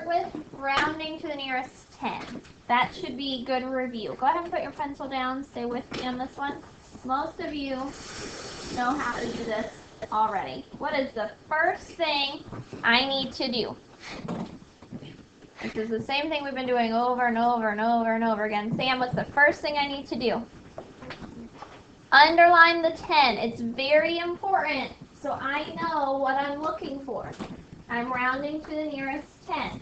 start with rounding to the nearest 10. That should be good review. Go ahead and put your pencil down. Stay with me on this one. Most of you know how to do this already. What is the first thing I need to do? This is the same thing we've been doing over and over and over and over again. Sam, what's the first thing I need to do? Underline the 10. It's very important so I know what I'm looking for. I'm rounding to the nearest 10.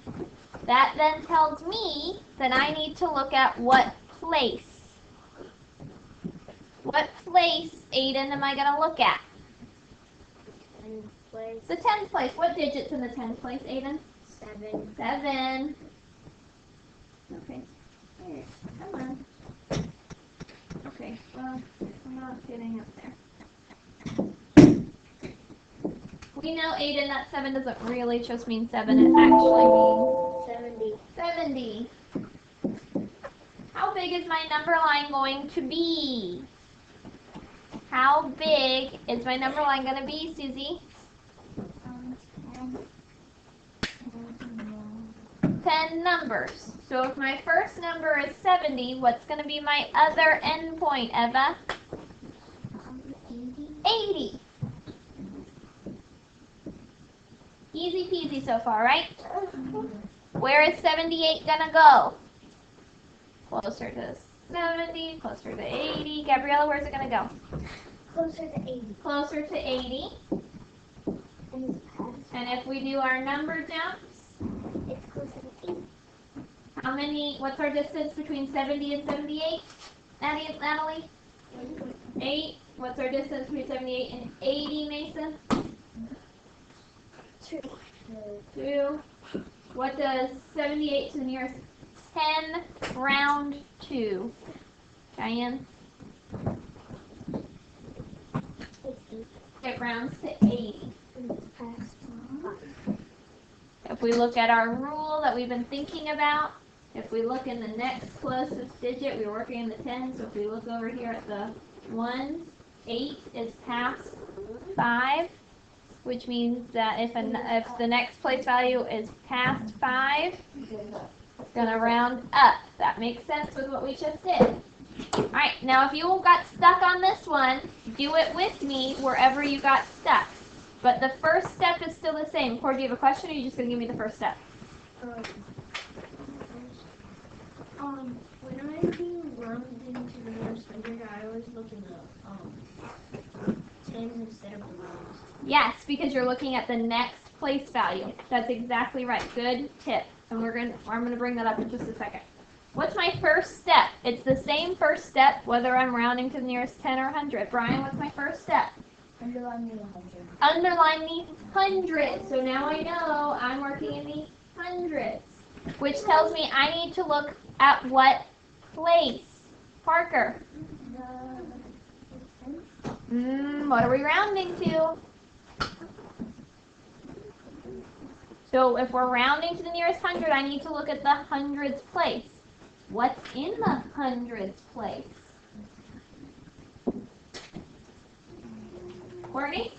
That then tells me that I need to look at what place. What place, Aiden, am I going to look at? 10th place. The 10th place. What digit's in the 10th place, Aiden? 7. 7. Okay. Here, come on. Okay, well, I'm not getting up there. We know, Aiden, that 7 doesn't really just mean 7. It actually means 70. 70. How big is my number line going to be? How big is my number line going to be, Susie? 10 numbers. So if my first number is 70, what's going to be my other endpoint, Eva? 80. Easy peasy so far, right? Where is 78 going to go? Closer to 70, closer to 80. Gabriella, where's it going to go? Closer to 80. Closer to 80. And if we do our number jumps, It's closer to 80. how many, what's our distance between 70 and 78? Natalie? 8. What's our distance between 78 and 80, Mason? 2. 2. What does 78 to the nearest 10 round to? Cheyenne? It rounds to 80. If we look at our rule that we've been thinking about, if we look in the next closest digit, we're working in the 10s. So if we look over here at the 1s, 8 is past 5, which means that if the next place value is past 5, it's going to round up. That makes sense with what we just did. Alright, now if you got stuck on this one, do it with me wherever you got stuck. But the first step is still the same. Corey, do you have a question, or are you just going to give me the first step? When I'm being rounded into the nearest hundred, I always look in the tens instead of the ones. Yes, because you're looking at the next place value. That's exactly right. Good tip. And I'm going to bring that up in just a second. What's my first step? It's the same first step whether I'm rounding to the nearest 10 or 100. Brian, what's my first step? Underline the 100. Underline the 100. So now I know I'm working in the hundreds, which tells me I need to look at what place. Parker. What are we rounding to? So if we're rounding to the nearest 100, I need to look at the hundreds place. What's in the hundreds place? Courtney?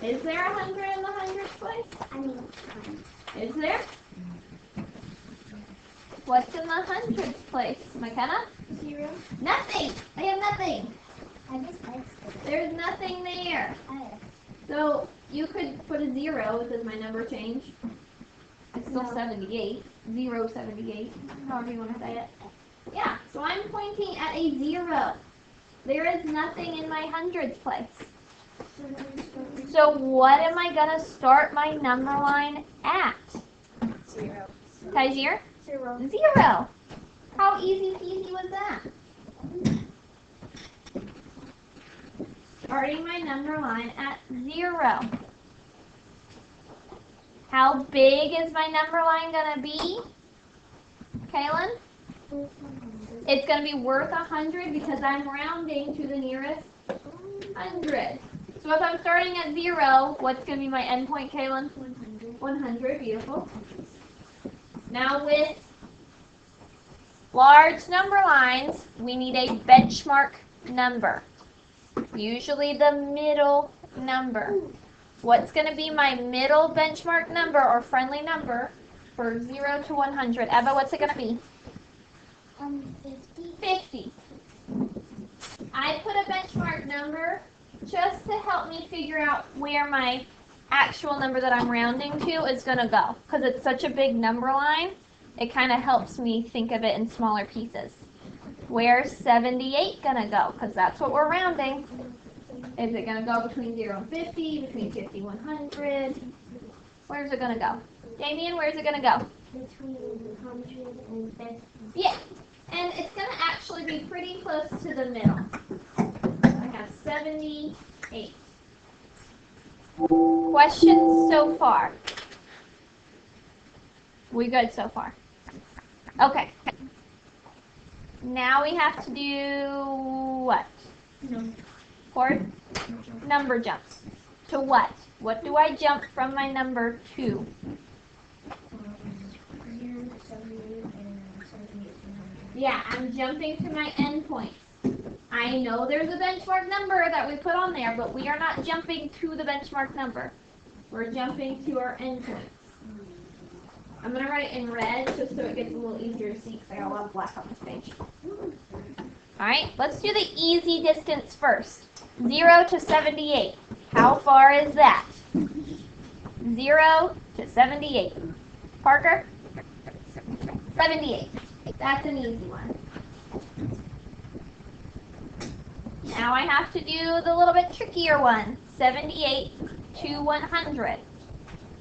100. Is there 100 in the hundreds place? Is there? What's in the hundreds place? McKenna? 0. Nothing! I have nothing! I just X it. There's nothing there. So you could put a 0 because my number changed. It's still 78. 078. However you want to say it. Yeah, so I'm pointing at a 0. There is nothing in my hundreds place. So what am I going to start my number line at? 0. Tajir? 0. 0. How easy peasy was that? Starting my number line at 0. How big is my number line going to be? Kaylin? It's going to be worth 100 because I'm rounding to the nearest 100. So if I'm starting at 0, what's going to be my endpoint, Kaylin? 100. Beautiful. Now with large number lines, we need a benchmark number. Usually the middle number. What's going to be my middle benchmark number or friendly number for 0 to 100. Eva, what's it going to be? 50. 50. I put a benchmark number just to help me figure out where my actual number that I'm rounding to is going to go. Because it's such a big number line, it kind of helps me think of it in smaller pieces. Where's 78 going to go? Because that's what we're rounding. Is it going to go between 0 and 50, between 50 and 100? Where's it going to go? Damien, where's it going to go? Between 100 and 50. Yeah, and it's going to actually be pretty close to the middle. I have 78. Questions so far? We good so far? Okay. Now we have to do what? No. Cord? Number jumps. To what? What do I jump from my number to? 0, 78, and 78. Yeah, I'm jumping to my endpoints. I know there's a benchmark number that we put on there, but we are not jumping to the benchmark number. We're jumping to our endpoints. I'm going to write it in red just so it gets a little easier to see because I got a lot of black on this page. Alright, let's do the easy distance first. 0 to 78. How far is that? 0 to 78. Parker? 78. That's an easy one. Now I have to do the little bit trickier one. 78 to 100.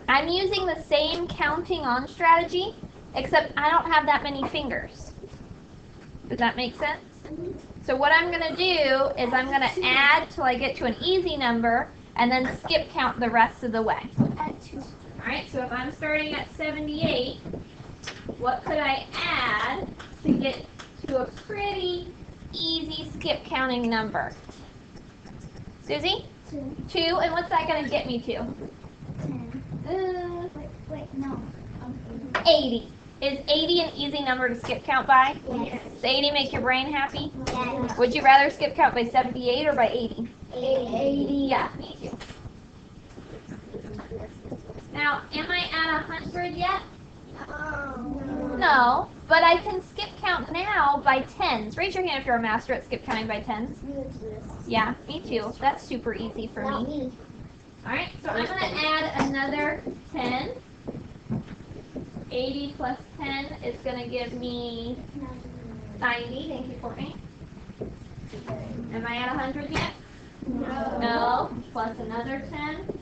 I'm using the same counting on strategy, except I don't have that many fingers. Does that make sense? So what I'm going to do is I'm going to add till I get to an easy number, and then skip count the rest of the way. Alright, so if I'm starting at 78, what could I add to get to a pretty easy skip counting number? Susie? 2. 2, and what's that going to get me to? 10. Wait, no. 80. Is 80 an easy number to skip count by? Yes. Does 80 make your brain happy? Yes. Would you rather skip count by 78 or by 80? 80. Yeah, me too. Now, am I at 100 yet? No, but I can skip count now by tens. Raise your hand if you're a master at skip counting by tens. Yeah, me too. That's super easy for me. Alright, so I'm going to add another 10. 80 plus 10 is going to give me 90. Thank you, Courtney. Am I at 100 yet? No. No. Plus another 10.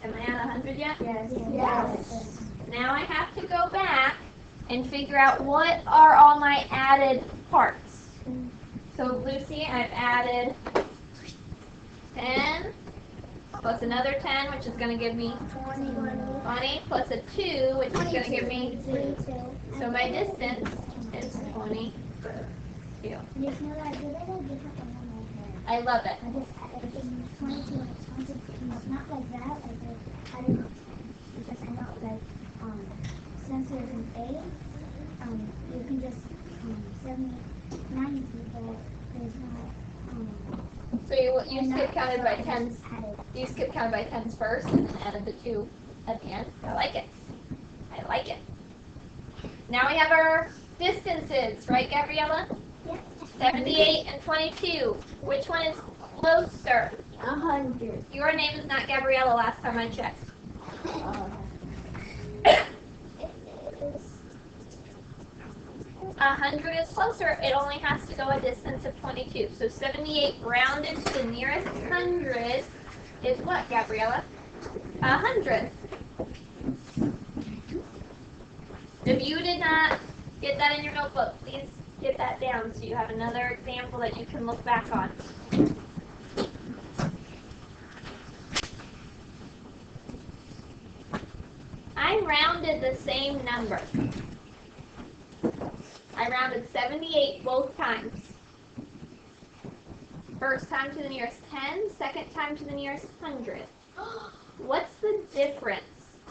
Am I at 100 yet? Yes. Yes. Now I have to go back and figure out what are all my added parts. So Lucy, I've added 10 plus another 10, which is going to give me 20, plus a 2, which is going to give me, so my distance is 22. I love it. Not like that, I didn't, because I know, like, since there's an 8, you can just, 70, 90, but there's not, So you skip counted by tens. You skip counted by tens first and then added the 2 at the end. I like it. I like it. Now we have our distances, right, Gabriella? Yes. 78 and 22. Which one is closer? 100. Your name is not Gabriella last time I checked. 100 is closer. It only has to go a distance of 22. So 78 rounded to the nearest 100 is what, Gabriella? 100. If you did not get that in your notebook, please get that down so you have another example that you can look back on. I rounded the same number. I rounded 78 both times. First time to the nearest 10, second time to the nearest 100. What's the difference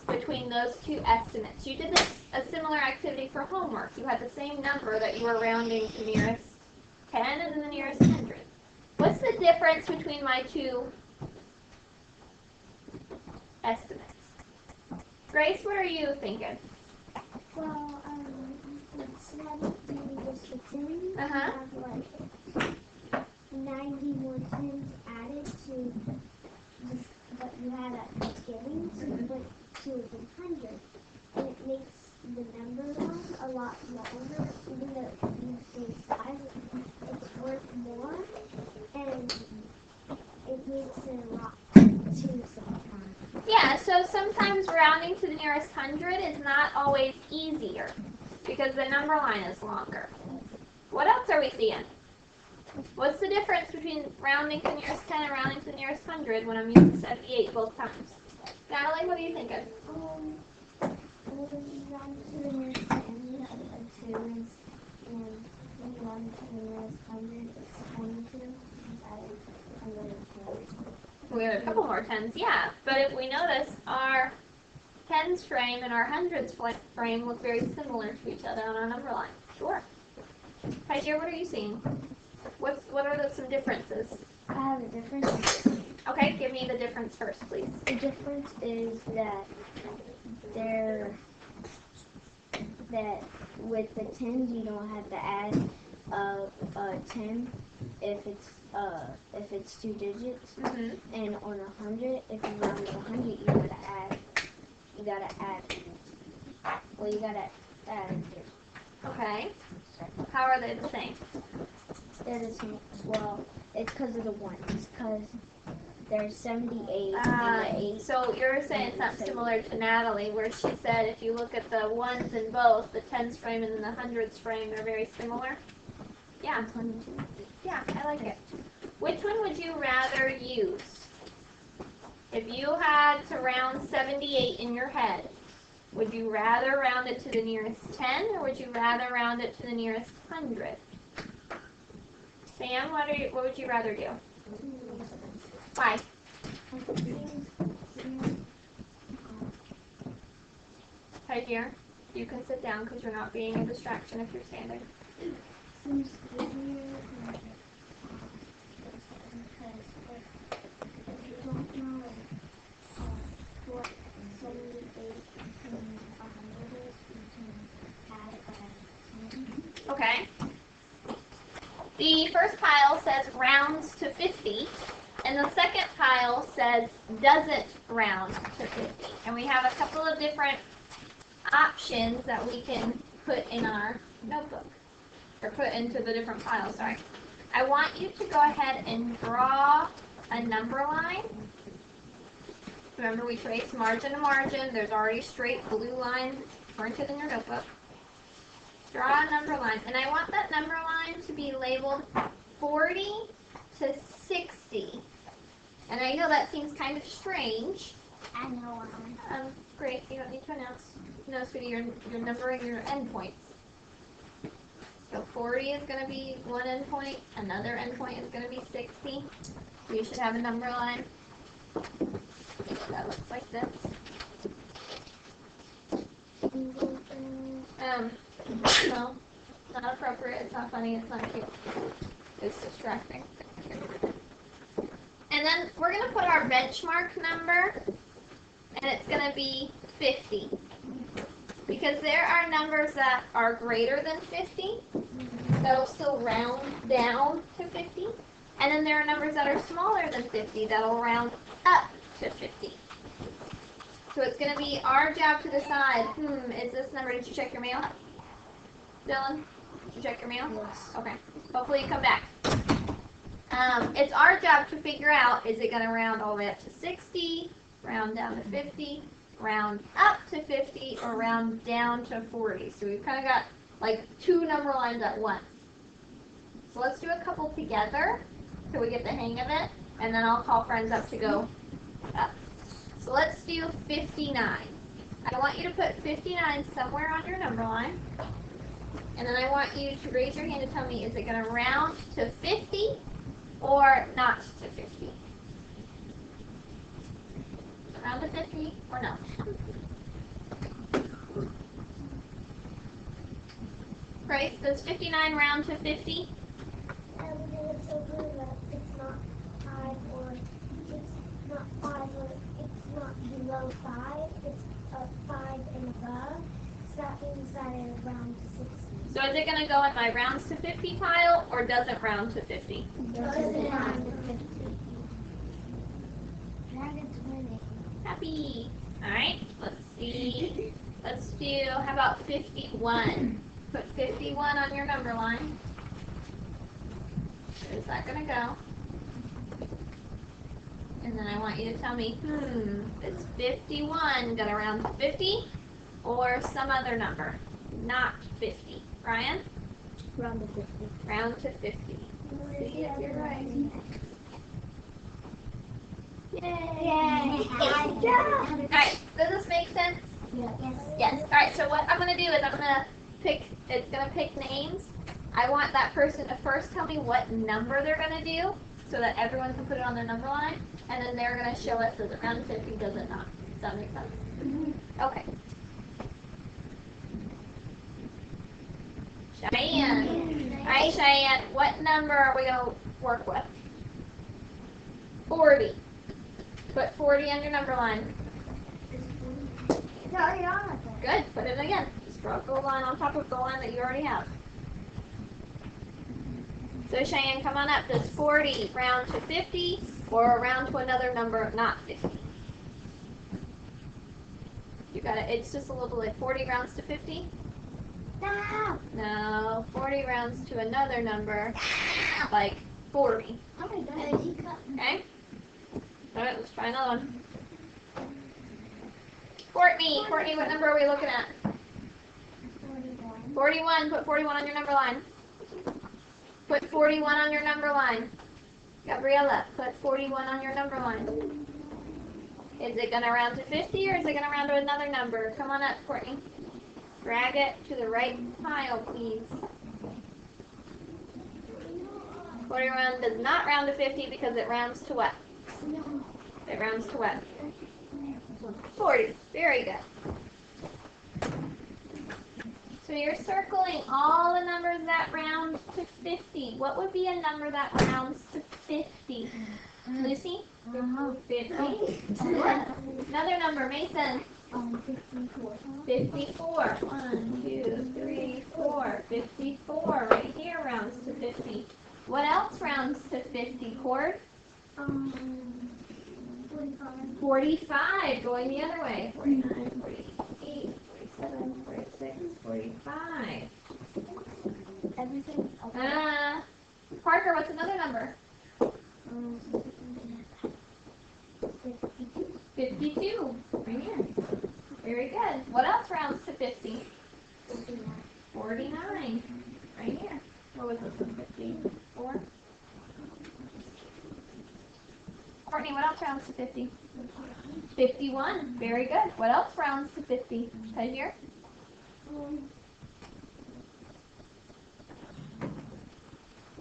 between those two estimates? You did a similar activity for homework. You had the same number that you were rounding to the nearest 10 and then the nearest 100. What's the difference between my two estimates? Grace, what are you thinking? Well, instead of doing just the 10, Uh-huh. have like 90 more 10s added to just what you had at the beginning, to 100. And it makes the number line a lot longer, even though it's the same size. It's worth more, and it makes it a lot too sometimes. Yeah, so sometimes rounding to the nearest 100 is not always easier because the number line is longer. What else are we seeing? What's the difference between rounding to the nearest 10 and rounding to the nearest 100 when I'm using 78 both times? Natalie, what are you thinking? When you run to the nearest 10, you have a 2, and when you run to the nearest 100, it's 22, and added 110. We have a couple more 10s, yeah. But if we notice, our 10s frame and our 100s frame look very similar to each other on our number line. Sure. Hi, dear, what are you seeing? What are some differences? I have a difference. Okay, give me the difference first, please. The difference is that with the 10s you don't have to add a 10 if it's 2 digits, and on 100, if you round to 100, you gotta add. Okay. How are they the same? They're the same. Well, it's because of the ones, because there's 78 and the 8. So you're saying something similar to Natalie, where she said if you look at the ones in both, the 10s frame and the 100s frame, they're very similar? Yeah. Yeah, I like it. Which one would you rather use? If you had to round 78 in your head, would you rather round it to the nearest 10 or would you rather round it to the nearest 100? Sam, what would you rather do? Why? Hi, dear. You can sit down because you're not being a distraction if you're standing. Seems easier because if you don't know what 78 and 100 is, you can add a 10. Okay. The first pile says rounds to 50, and the second pile says doesn't round to 50. And we have a couple of different options that we can put in our notebook, or put into the different piles, sorry. I want you to go ahead and draw a number line. Remember, we trace margin to margin. There's already straight blue lines printed in your notebook. Draw a number line, and I want that number line to be labeled 40 to 60. And I know that seems kind of strange. I know. Great, you don't need to announce. No, sweetie, you're numbering your endpoints. So 40 is going to be one endpoint, another endpoint is going to be 60. So you should have a number line that looks like this. No, not appropriate, it's not funny, it's not cute. It's distracting. And then we're going to put our benchmark number, and it's going to be 50. Because there are numbers that are greater than 50, that'll still round down to 50. And then there are numbers that are smaller than 50, that'll round up to 50. So it's going to be our job to decide, is this number, did you check your mail? Dylan, did you check your mail? Yes. Okay. Hopefully you come back. It's our job to figure out, is it going to round all the way up to 60, round down to 50, round up to 50, or round down to 40. So we've kind of got like two number lines at once. So let's do a couple together so we get the hang of it, and then I'll call friends up to go up. So let's do 59. I want you to put 59 somewhere on your number line. And then I want you to raise your hand and tell me, is it going to round to 50 or not to 50? Round to 50 or no? Grace, does 59 round to 50? It's over that it's not 5 or it's not 5 or it's not below 5. It's 5 inside of round to 60. So is it going to go in my rounds to 50 pile or doesn't round to 50? Doesn't round to 50. Round to 20. Happy. All right, let's see. Let's do, how about 51? Put 51 on your number line. Where's that going to go? And then I want you to tell me, is 51 going to round to 50 or some other number? Not 50. Ryan? Round to 50. Round to 50. See if you're right. Yay! Alright, does this make sense? Yes. Yes. Alright, so what I'm going to do is I'm going to pick, it's going to pick names. I want that person to first tell me what number they're going to do so that everyone can put it on their number line. And then they're going to show us does it round to 50, does it not? Does that make sense? Mm-hmm. Okay. Cheyenne. Alright, Cheyenne, what number are we going to work with? 40. Put 40 on your number line. It's already on with it. Good. Put it again. Just draw a goal line on top of the line that you already have. So Cheyenne, come on up. Does 40 round to 50 or round to another number not 50? You got it. It's just a little like 40 rounds to 50? No. No. 40 rounds to another number like 40. Oh my God. Okay? Alright, let's try another one. Courtney, what number are we looking at? 41. 41. Put 41 on your number line. Put 41 on your number line. Gabriella, put 41 on your number line. Is it going to round to 50 or is it going to round to another number? Come on up, Courtney. Drag it to the right pile, please. 41 does not round to 50 because it rounds to what? It rounds to what? 40. Very good. So you're circling all the numbers that round to 50. What would be a number that rounds to 50? Lucy? 50. Another number, Mason. 54. 54. 1, 2, 3, 4. 54. Right here rounds to 50. What else rounds to 50, Cord? 45. 45. Going the other way. 49, 48, 47, 46, 45. Everything. Parker, what's another number? 52. 52. Right here. Very good. What else rounds to 50? 49. Right here. What was this one? 54? Courtney, what else rounds to 50? 51. Very good. What else rounds to 50? Right here?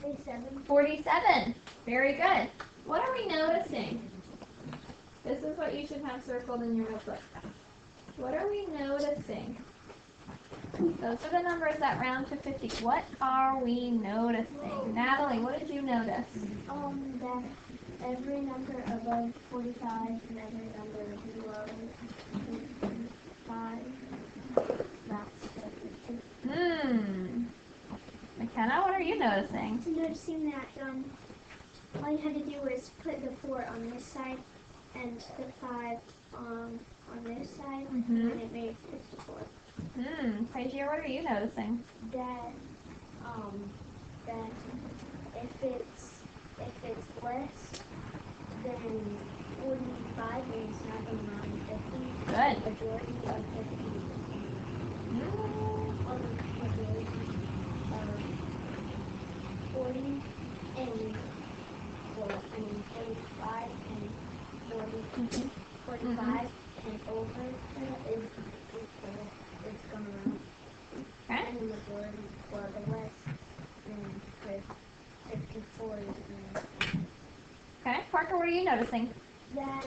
47. 47. Very good. What are we noticing? This is what you should have circled in your notebook. What are we noticing? Those are the numbers that round to 50. What are we noticing? Natalie, what did you notice? That every number above 45 and every number below 55 rounds to 50. McKenna, what are you noticing? I'm noticing that all you had to do was put the 4 on this side and the 5 on this side, and it made 54. Paige, what are you noticing? That if it's less than 45, then it's not going to round 50. Good. The majority of 50. Or the majority of 40 and 45 and 40. 45 and over is going to round. Okay. And the majority, or the less than 54 is going. Okay. Parker, what are you noticing? That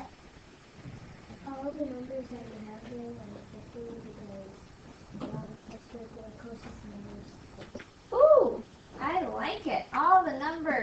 all the numbers that we have here are 50 because that's the closest numbers. Ooh, I like it. All the numbers